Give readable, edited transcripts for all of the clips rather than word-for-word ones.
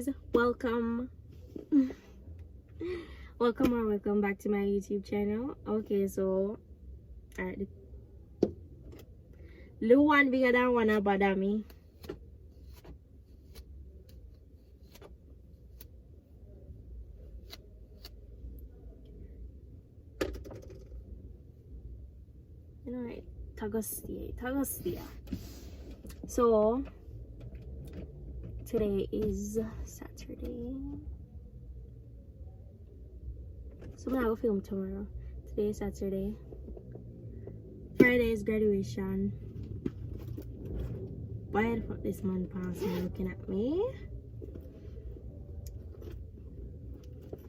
guys, welcome welcome back to my YouTube channel. Okay, so alright, the one bigger than one bother me. You know, right? Tagostia. So today is Saturday. So I'm gonna go film tomorrow. Today is Saturday. Friday is graduation. Why the fuck this man passed me looking at me?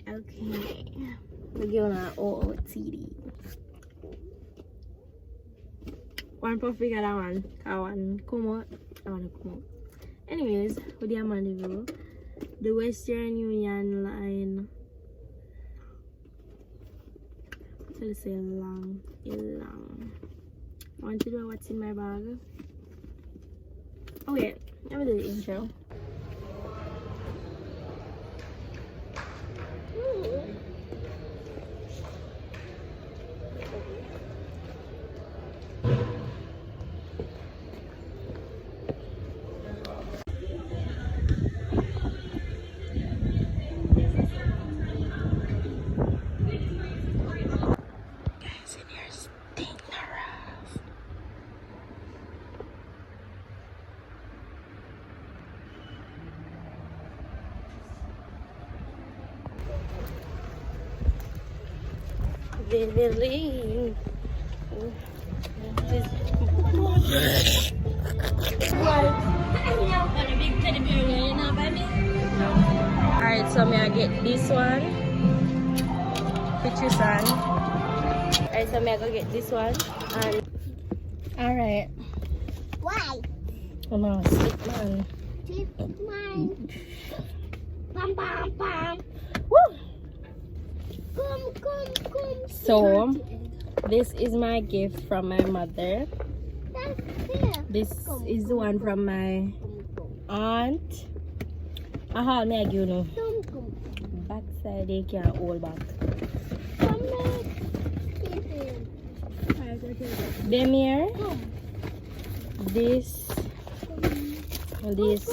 Okay. We're going on OOTD. One puff we got that one. I want to come out. Anyways, with the rendezvous, the Western Union line. Let's say long. Want to do what's in my bag? Oh yeah, let me do the intro. Alright, so may I get this one? Picture son. Alright, so may I go get this one? And alright. Why? Oh no, sick man. Mine. Bam bam bam. Woo! Come. So this is my gift from my mother. That's here. This is the one from my aunt. Aha, me I give you no. Come. Backside they can't hold back. Come Them here. Come. This. Go. This.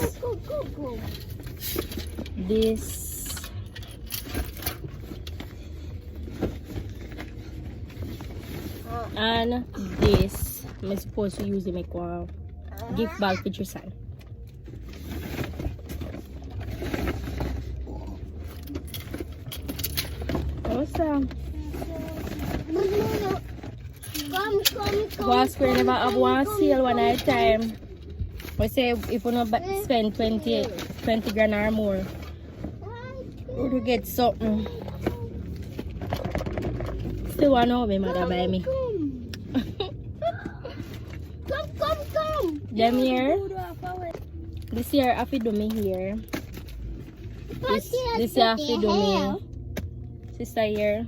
And this. I'm supposed to use to make a gift bag picture sign. What's up? Come. Was we never have one sale one at a time. We say if we not spend 20 grand or more, we will get something. Still want to know me mother buy me. Come. Them here. This year I feed me here. This year I feed me. Sister here.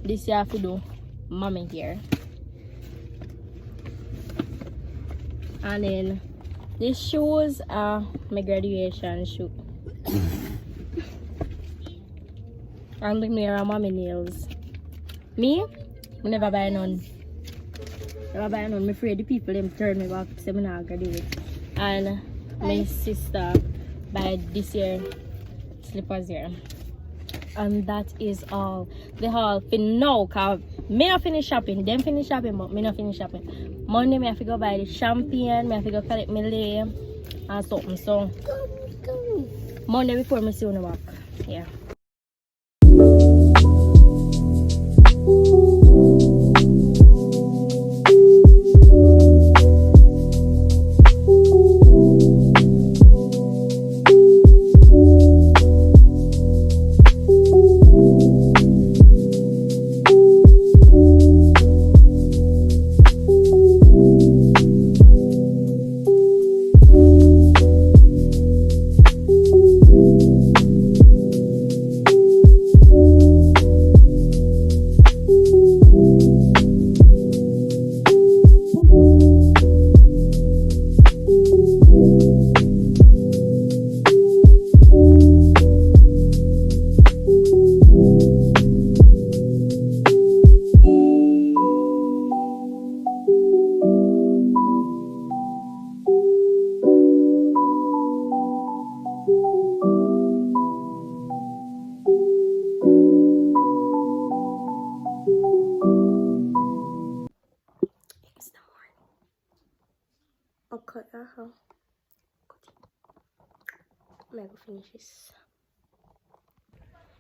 This year I feed mommy here. And then these shoes are my graduation shoe. And the mirror are mommy nails. Me? I never buy none. I'm afraid the people them turn me back so I not graduate. And my sister buy this year slippers here. And that is all the haul for now, cause me not finish shopping, them finish shopping, but me not finish shopping. Monday me have to go buy the champagne, me have to go collect my lay and something. So Monday before me see you back. Yeah. I'm gonna go finish this.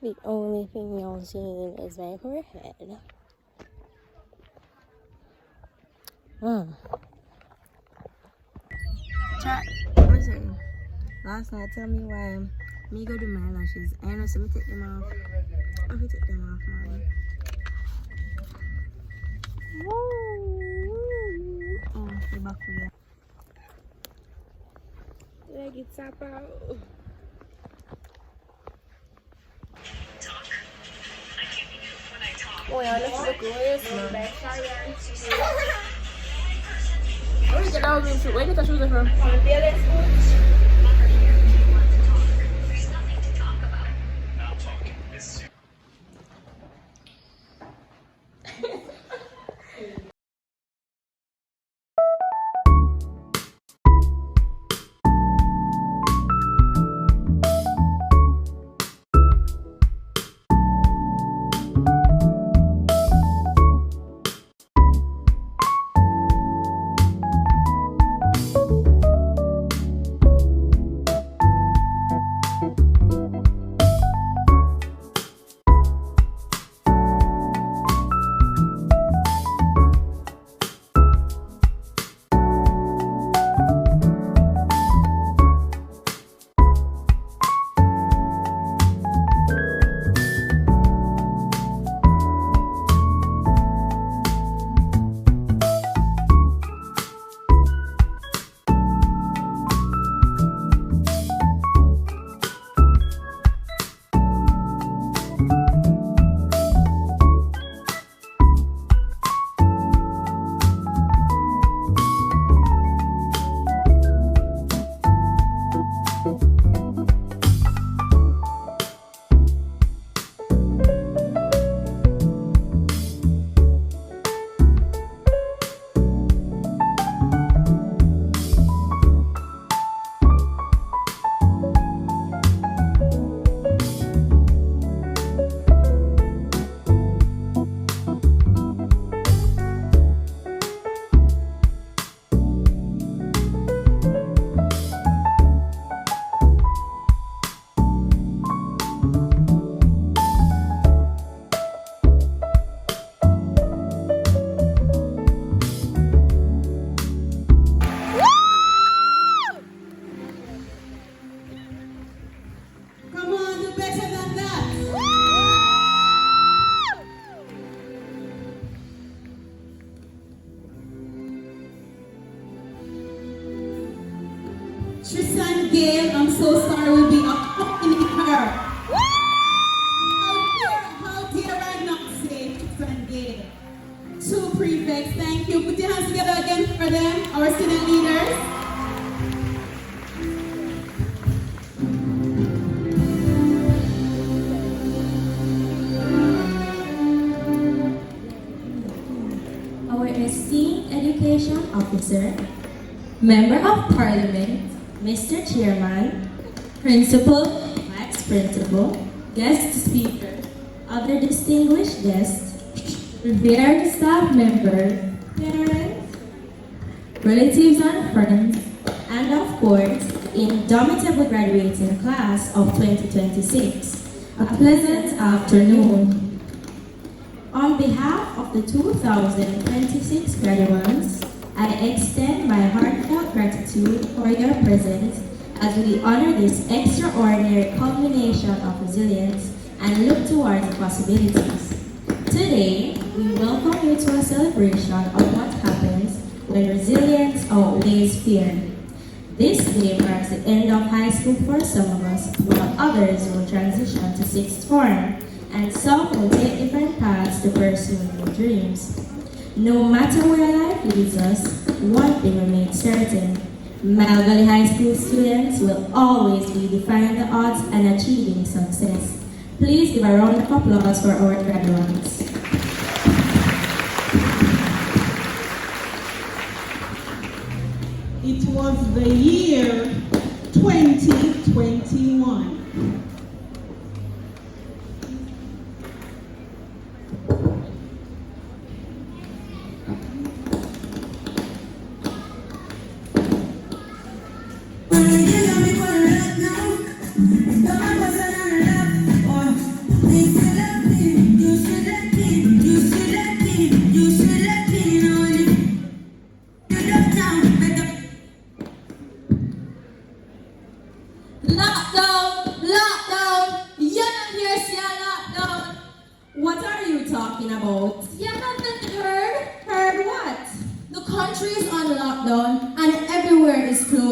The only thing you'll see is my forehead. Chat, listen. Last night, tell me why me go do my lashes. I know, so me take them off. I will take them off, man. Oh, the back here. Like it's up out. Oh, yeah, let's look away, man. Where did you get all those shoes? Where did you get the shoes from? Tristan Gale, I'm so sorry, will be accompanying her. How dare I not say Tristan Gale? Two prefects, thank you. Put your hands together again for them, our student leaders. Our esteemed education officer, Member of Parliament, Mr. Chairman, Principal, Vice Principal, Guest Speaker, other distinguished guests, revered staff members, parents, relatives and friends, and of course, indomitable graduating class of 2026, a pleasant afternoon. On behalf of the 2026 graduates, I extend my heartfelt gratitude for your presence as we honor this extraordinary culmination of resilience and look towards the possibilities. Today, we welcome you to a celebration of what happens when resilience outweighs fear. This day marks the end of high school for some of us, while others will transition to sixth form, and some will take different paths to pursue their dreams. No matter where life leads us, one thing remains certain. Mile Valley High School students will always be defying the odds and achieving success. Please give a round of applause for our graduates. It was the year 2021.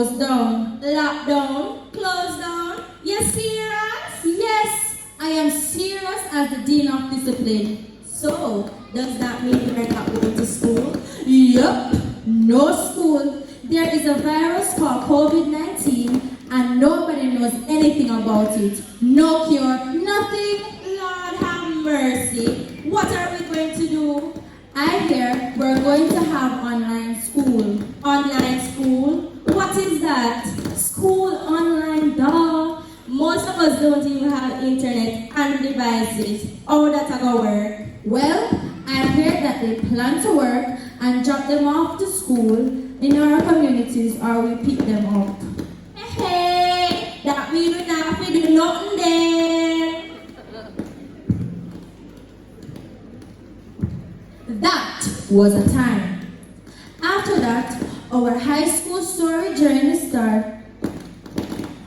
closed down. Lockdown, closed down. You serious? Yes, I am serious as the Dean of Discipline. So, does that mean we're not going to school? Yup, no school. There is a virus called COVID-19 and nobody knows anything about it. No cure, nothing. Lord have mercy. What are we going to do? I hear we're going to have online school. Online school? What is that? School online, duh. Most of us don't even have internet and devices. How that gonna work? Well, I hear that they plan to work and drop them off to school in our communities or we pick them up. Hey, that means we not have to do nothing there. That was a time. After that, our high school story journey started.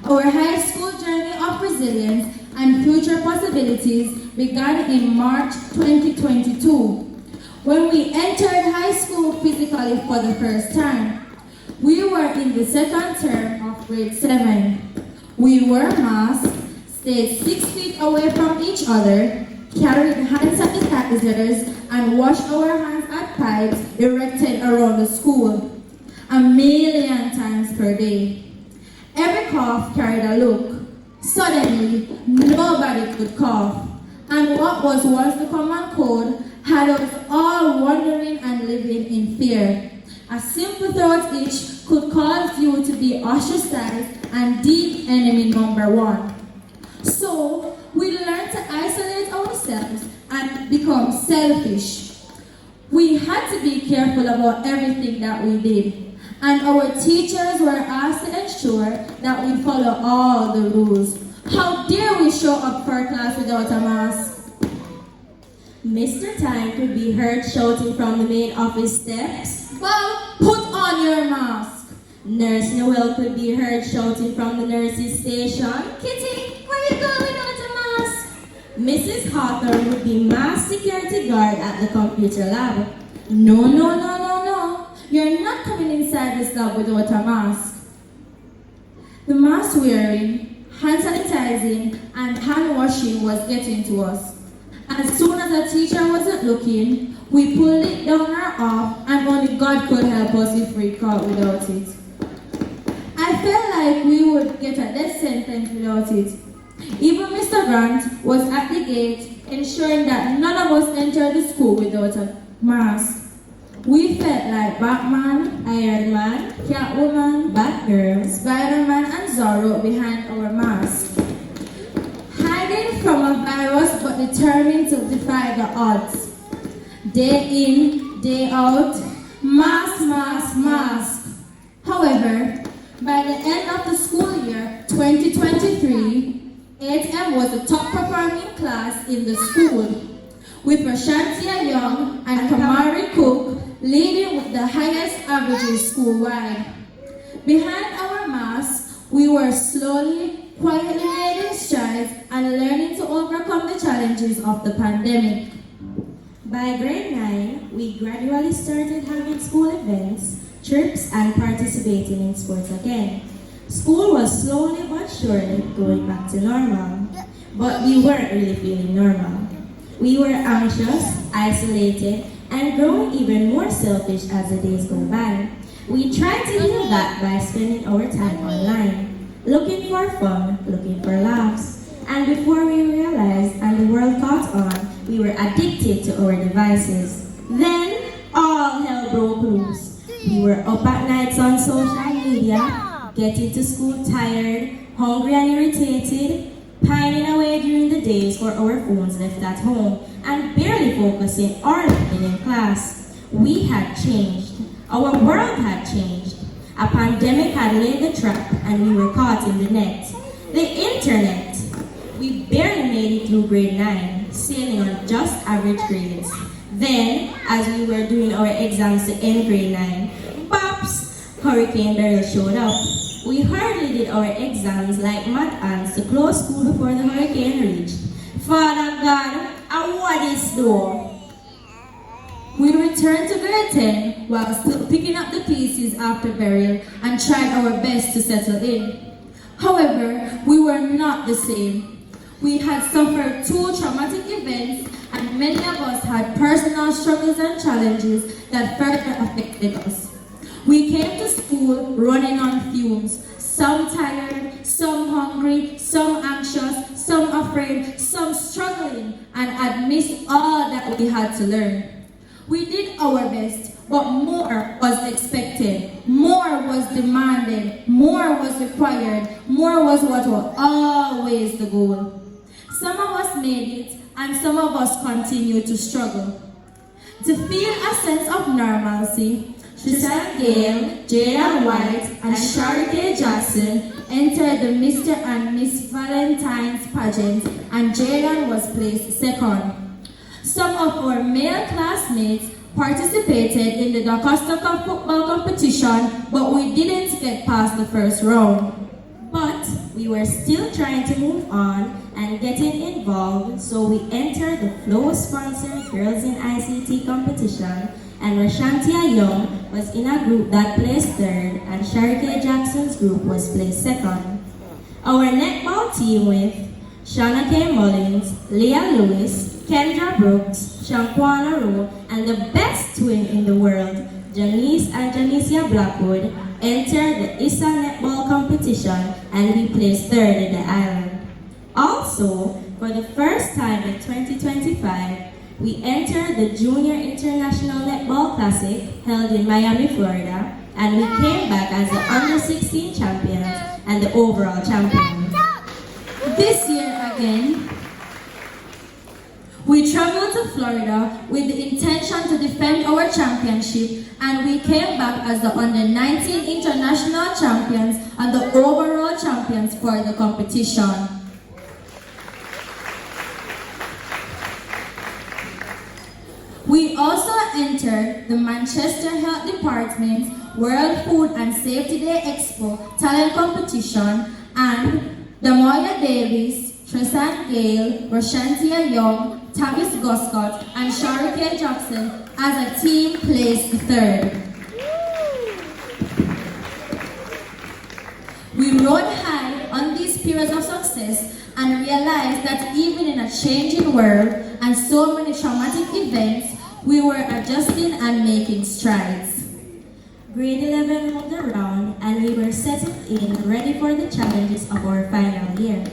Our high school journey of resilience and future possibilities began in March 2022, when we entered high school physically for the first time. We were in the second term of grade 7. We wore masks, stayed 6 feet away from each other, carried hand sanitizers, and washed our hands at pipes erected around the school 1,000,000 times per day. Every cough carried a look. Suddenly, nobody could cough. And what was once the common cold had us all wandering and living in fear. A simple throat itch could cause you to be ostracized and deep enemy number one. So, we learned to isolate ourselves and become selfish. We had to be careful about everything that we did. And our teachers were asked to ensure that we follow all the rules. How dare we show up for class without a mask? Mr. Time could be heard shouting from the main office steps, "Well, put on your mask." Nurse Noel could be heard shouting from the nurses' station, "Kitty, where you going without a mask?" Mrs. Hawthorne would be masked security guard at the computer lab. "No, no, no, no, no. You're not coming inside this lab without a mask." The mask wearing, hand sanitizing, and hand washing was getting to us. As soon as a teacher wasn't looking, we pulled it down or off, and only God could help us if we caught without it. I felt like we would get a death sentence without it. Even Mr. Grant was at the gate, ensuring that none of us entered the school without a mask. We felt like Batman, Iron Man, Catwoman, Batgirl, Spider-Man, and Zorro behind our masks. Hiding from a virus but determined to defy the odds. Day in, day out, mask, mask, mask. However, by the end of the school year 2023, 8M was the top performing class in the school, with Rashantia Young and Kamari Cook leading with the highest averages school-wide. Behind our masks, we were slowly, quietly making strides and learning to overcome the challenges of the pandemic. By grade 9, we gradually started having school events, trips, and participating in sports again. School was slowly but surely going back to normal, but we weren't really feeling normal. We were anxious, isolated, and growing even more selfish as the days go by. We tried to heal that by spending our time online, looking for fun, looking for laughs. And before we realized and the world caught on, we were addicted to our devices. Then, all hell broke loose. We were up at nights on social media, getting to school tired, hungry and irritated, pining away during the days for our phones left at home, and barely focusing or learning in class. We had changed. Our world had changed. A pandemic had laid the trap and we were caught in the net. The internet. We barely made it through grade 9, sailing on just average grades. Then, as we were doing our exams to end grade 9, pops! Hurricane Beryl showed up. We hardly did our exams like mad ants to close school before the hurricane reached. Father God, and what is though? We returned to grade 10 while still picking up the pieces after burial and tried our best to settle in. However, we were not the same. We had suffered 2 traumatic events and many of us had personal struggles and challenges that further affected us. We came to school running on fumes, some tired, some hungry, some anxious, some afraid, some struggling, and had missed all that we had to learn. We did our best, but more was expected, more was demanded, more was required, more was what was always the goal. Some of us made it, and some of us continue to struggle. To feel a sense of normalcy, Tristan Gale, Jada White, and Shari K. Jackson entered the Mr. and Miss Valentine's pageant, and Jaden was placed second. Some of our male classmates participated in the DaCosta Cup football competition, but we didn't get past the first round. But we were still trying to move on and getting involved, so we entered the Flow-sponsored Girls in ICT competition, and Rashantia Young was in a group that placed third, and Sharika Jackson's group was placed second. Our netball team with Shauna K. Mullins, Leah Lewis, Kendra Brooks, Shankwana Rowe, and the best twin in the world, Janice and Janicia Blackwood, entered the ISA netball competition, and we placed third in the island. Also, for the first time in 2025, we entered the Junior International Netball Classic held in Miami, Florida, and we came back as the under-16 champions and the overall champions. This year again, we traveled to Florida with the intention to defend our championship, and we came back as the under-19 international champions and the overall champions for the competition. We also entered the Manchester Health Department's World Food and Safety Day Expo talent competition, and Damoya Davis, Tristan Gale, Rashantia Young, Tavis Goscott, and Shari K. Jackson as a team placed third. We rode high on these periods of success and realized that even in a changing world and so many traumatic events, we were adjusting and making strides. Grade 11 moved around, and we were settled in, ready for the challenges of our final year.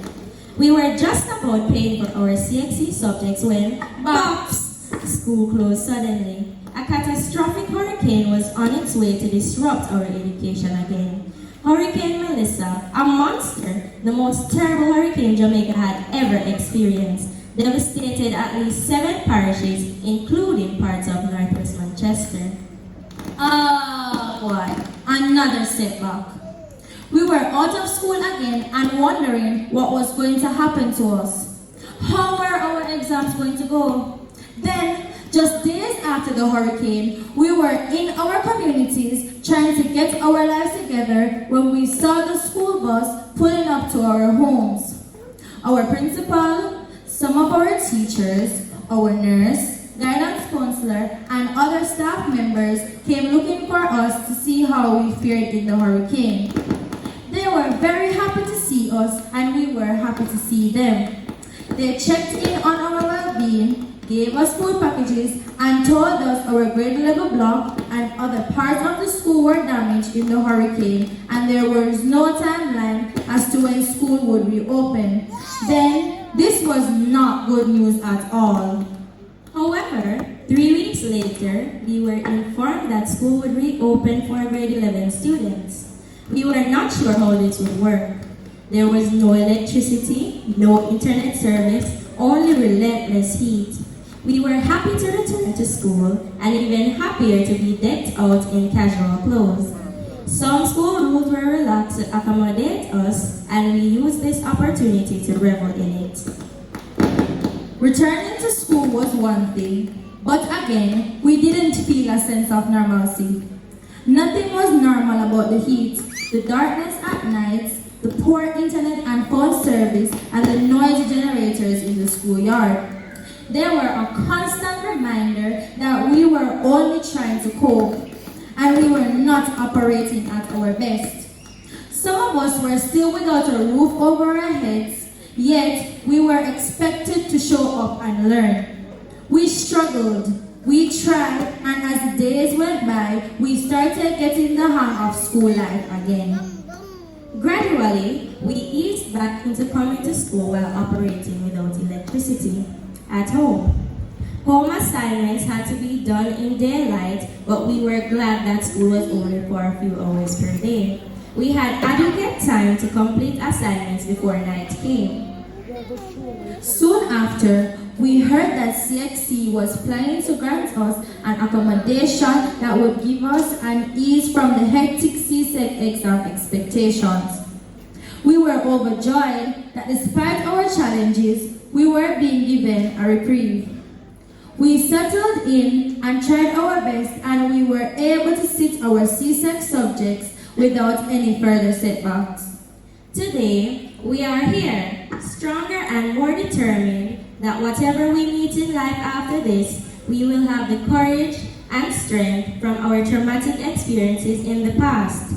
We were just about paying for our CXC subjects when, bops, school closed suddenly. A catastrophic hurricane was on its way to disrupt our education again. Hurricane Melissa, a monster, the most terrible hurricane Jamaica had ever experienced, devastated at least 7 parishes, including parts of Northwest Manchester. Oh boy, another setback. We were out of school again and wondering what was going to happen to us. How were our exams going to go? Then, just days after the hurricane, we were in our communities trying to get our lives together when we saw the school bus pulling up to our homes. Our principal, some of our teachers, our nurse, guidance counselor, and other staff members came looking for us to see how we fared in the hurricane. They were very happy to see us, and we were happy to see them. They checked in on our well-being, gave us food packages, and told us our grade level block and other parts of the school were damaged in the hurricane, and there was no timeline as to when school would reopen. Then, this was not good news at all. However, 3 weeks later, we were informed that school would reopen for grade 11 students. We were not sure how this would work. There was no electricity, no internet service, only relentless heat. We were happy to return to school and even happier to be decked out in casual clothes. Some school rules were relaxed to accommodate us, and we used this opportunity to revel in it. Returning to school was one thing, but again, we didn't feel a sense of normalcy. Nothing was normal about the heat, the darkness at night, the poor internet and phone service, and the noisy generators in the schoolyard. They were a constant reminder that we were only trying to cope and we were not operating at our best. Some of us were still without a roof over our heads, yet we were expected to show up and learn. We struggled, we tried, and as the days went by, we started getting the hang of school life again. Gradually, we eased back into coming to school while operating without electricity at home. Home assignments had to be done in daylight, but we were glad that school was only for a few hours per day. We had adequate time to complete assignments before night came. Soon after, we heard that CXC was planning to grant us an accommodation that would give us an ease from the hectic CSEC exam expectations. We were overjoyed that despite our challenges, we were being given a reprieve. We settled in and tried our best, and we were able to sit our CSEC subjects without any further setbacks. Today, we are here, stronger and more determined that whatever we meet in life after this, we will have the courage and strength from our traumatic experiences in the past.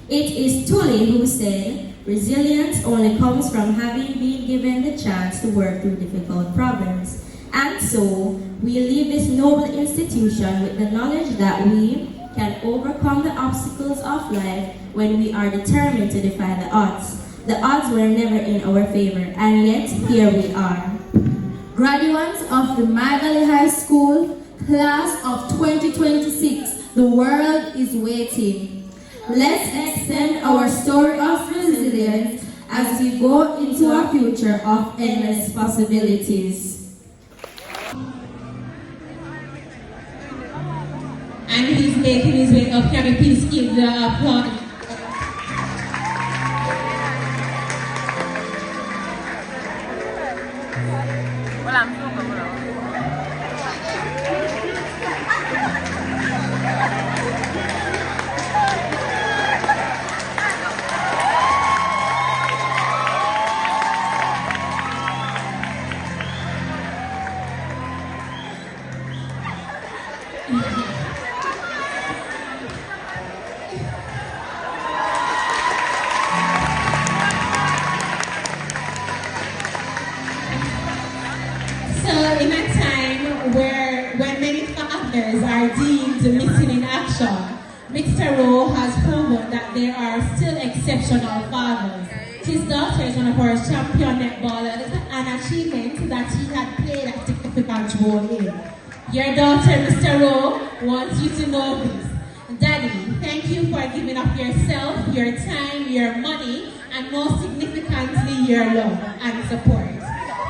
It is Tully who said, resilience only comes from having been given the chance to work through difficult problems. And so, we leave this noble institution with the knowledge that we can overcome the obstacles of life when we are determined to defy the odds. The odds were never in our favor, and yet here we are. Graduates of the Magali High School, class of 2026, the world is waiting. Let's extend our story of resilience as we go into a future of endless possibilities. And he's making his way up. Can we please give the applause? In a time when many fathers are deemed missing in action, Mr. Rowe has proven that there are still exceptional fathers. His daughter is one of our champion netballers, an achievement that he had played a significant role in. Your daughter, Mr. Rowe, wants you to know this. Daddy, thank you for giving up yourself, your time, your money, and most significantly, your love and support.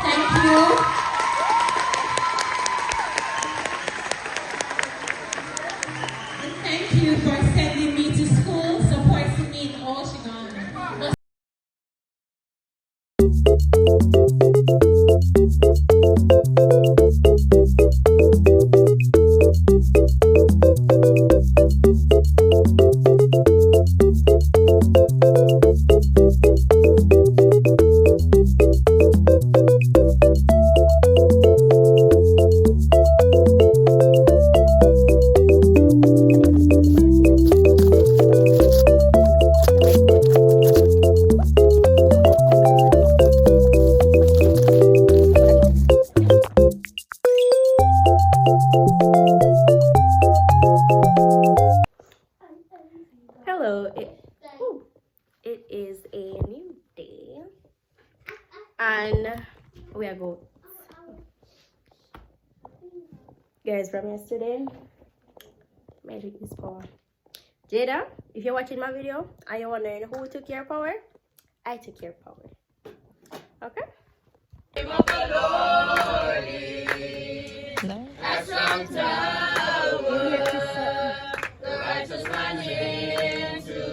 Thank you. Thank you for sending me to school, supporting me in all she done. It is a new day, and we are going. Guys, from yesterday, magic is power. Jada, if you're watching my video and you're wondering who took your power, I took your power. Okay?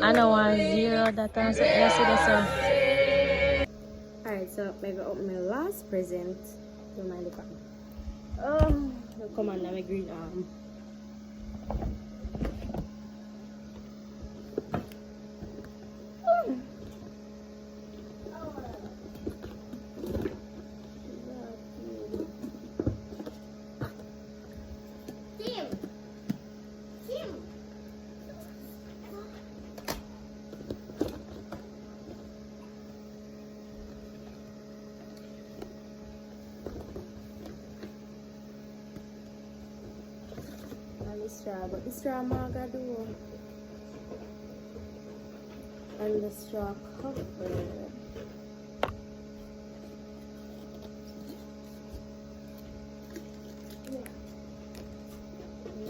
I know 1-0 that answer yesterday, so. Alright, so maybe open my last present. Don't mind the camera. Come on, my green arm. straw, but the straw maga do. And the straw cover.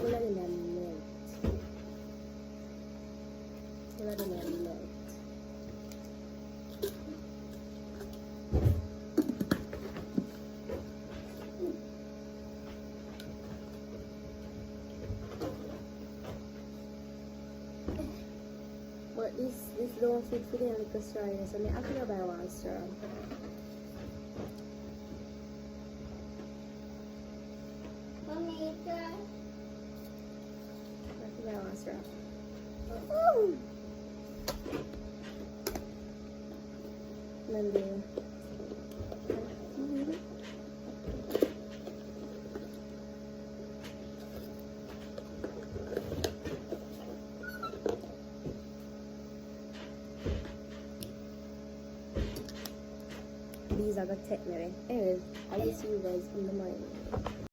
Wala nila melt. Wala nila melt. But this don't fit for the little straw, so I have to buy one straw. Mommy, try. I have to buy one straw. Oh! Then these are the technique. Anyways, I will see you guys in the morning.